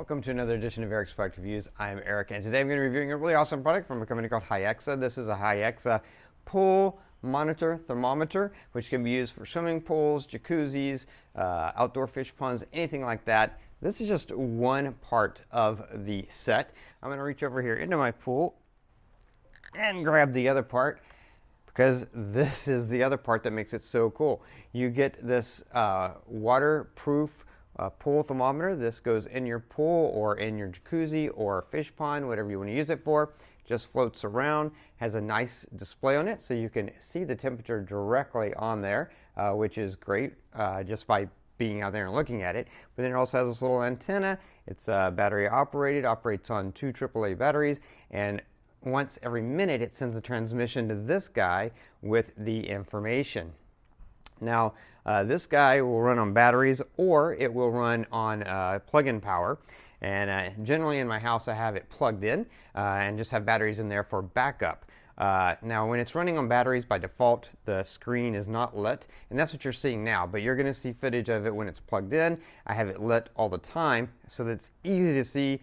Welcome to another edition of Eric's Product Reviews. I'm Eric, and today I'm going to be reviewing a really awesome product from a company called Heyaxa. This is a Heyaxa pool monitor thermometer, which can be used for swimming pools, jacuzzis, outdoor fish ponds, anything like that. This is just one part of the set. I'm going to reach over here into my pool and grab the other part, because this is the other part that makes it so cool. You get this waterproof pool thermometer. This goes in your pool or in your jacuzzi or fish pond, whatever you want to use it for. Just floats around, has a nice display on it so you can see the temperature directly on there, which is great just by being out there and looking at it. But then it also has this little antenna. It's battery operated, operates on 2 AAA batteries, and once every minute it sends a transmission to this guy with the information. Now, this guy will run on batteries, or it will run on plug-in power. And generally in my house I have it plugged in and just have batteries in there for backup. Now when it's running on batteries, by default the screen is not lit, and that's what you're seeing now, but you're going to see footage of it when it's plugged in. I have it lit all the time so that it's easy to see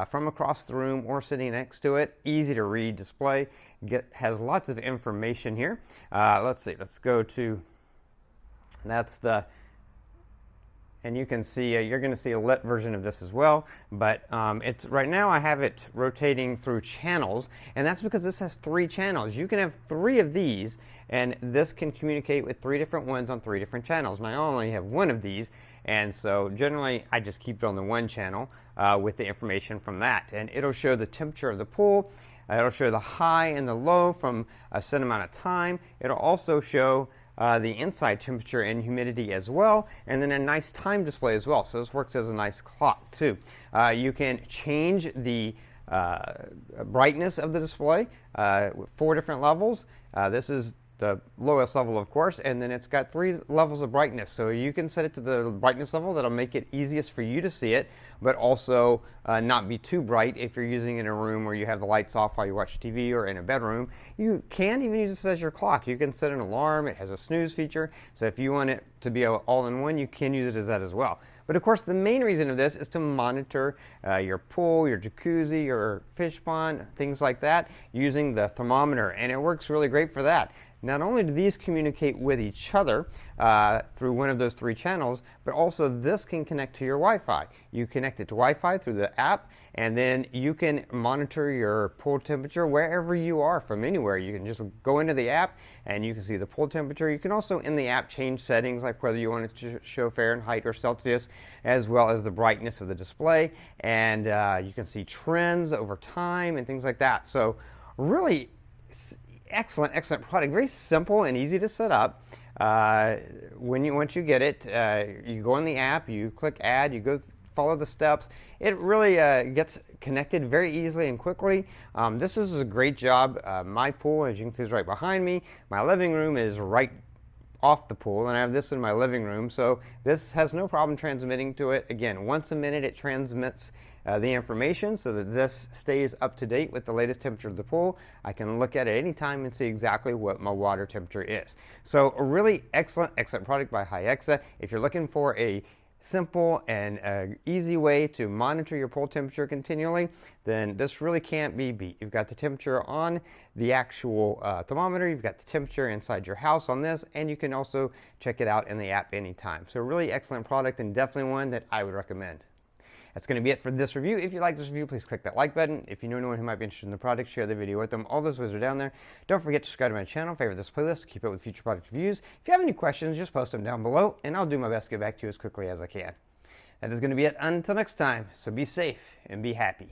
from across the room or sitting next to it. Easy to read display. Has lots of information here. Let's see, let's go to, that's the, and you can see, you're going to see a lit version of this as well, but it's right now I have it rotating through channels, and that's because this has 3 channels. You can have 3 of these, and this can communicate with 3 different ones on 3 different channels. Now I only have 1 of these, and so generally I just keep it on the 1 channel with the information from that, and it'll show the temperature of the pool. It'll show the high and the low from a set amount of time. It'll also show the inside temperature and humidity as well, and then a nice time display as well. So this works as a nice clock too. You can change the brightness of the display with 4 different levels. This is the lowest level, of course, and then it's got 3 levels of brightness. So you can set it to the brightness level that'll make it easiest for you to see it, but also not be too bright if you're using it in a room where you have the lights off while you watch TV, or in a bedroom. You can even use this as your clock. You can set an alarm. It has a snooze feature, so if you want it to be all-in-one, you can use it as that as well. But of course, the main reason of this is to monitor your pool, your jacuzzi, your fish pond, things like that, using the thermometer, and it works really great for that. Not only do these communicate with each other through one of those 3 channels, but also this can connect to your Wi-Fi. You connect it to Wi-Fi through the app, and then you can monitor your pool temperature wherever you are, from anywhere. You can just go into the app and you can see the pool temperature. You can also in the app change settings, like whether you want it to show Fahrenheit or Celsius, as well as the brightness of the display, and you can see trends over time and things like that. So really excellent product. Very simple and easy to set up. Once you get it, you go in the app, you click add, you go follow the steps. It really gets connected very easily and quickly. This is a great job. My pool, as you can see, is right behind me. My living room is right off the pool, and I have this in my living room, so this has no problem transmitting to it. Again, once a minute it transmits the information so that this stays up to date with the latest temperature of the pool. I can look at it anytime and see exactly what my water temperature is. So a really excellent product by Heyaxa. If you're looking for a simple and easy way to monitor your pool temperature continually, then this really can't be beat. You've got the temperature on the actual thermometer, you've got the temperature inside your house on this, and you can also check it out in the app anytime. So a really excellent product, and definitely one that I would recommend. That's going to be it for this review. If you like this review, please click that like button. If you know anyone who might be interested in the product, share the video with them. All those ways are down there. Don't forget to subscribe to my channel, favorite this playlist to keep up with future product reviews. If you have any questions, just post them down below, and I'll do my best to get back to you as quickly as I can. That is going to be it until next time, so be safe and be happy.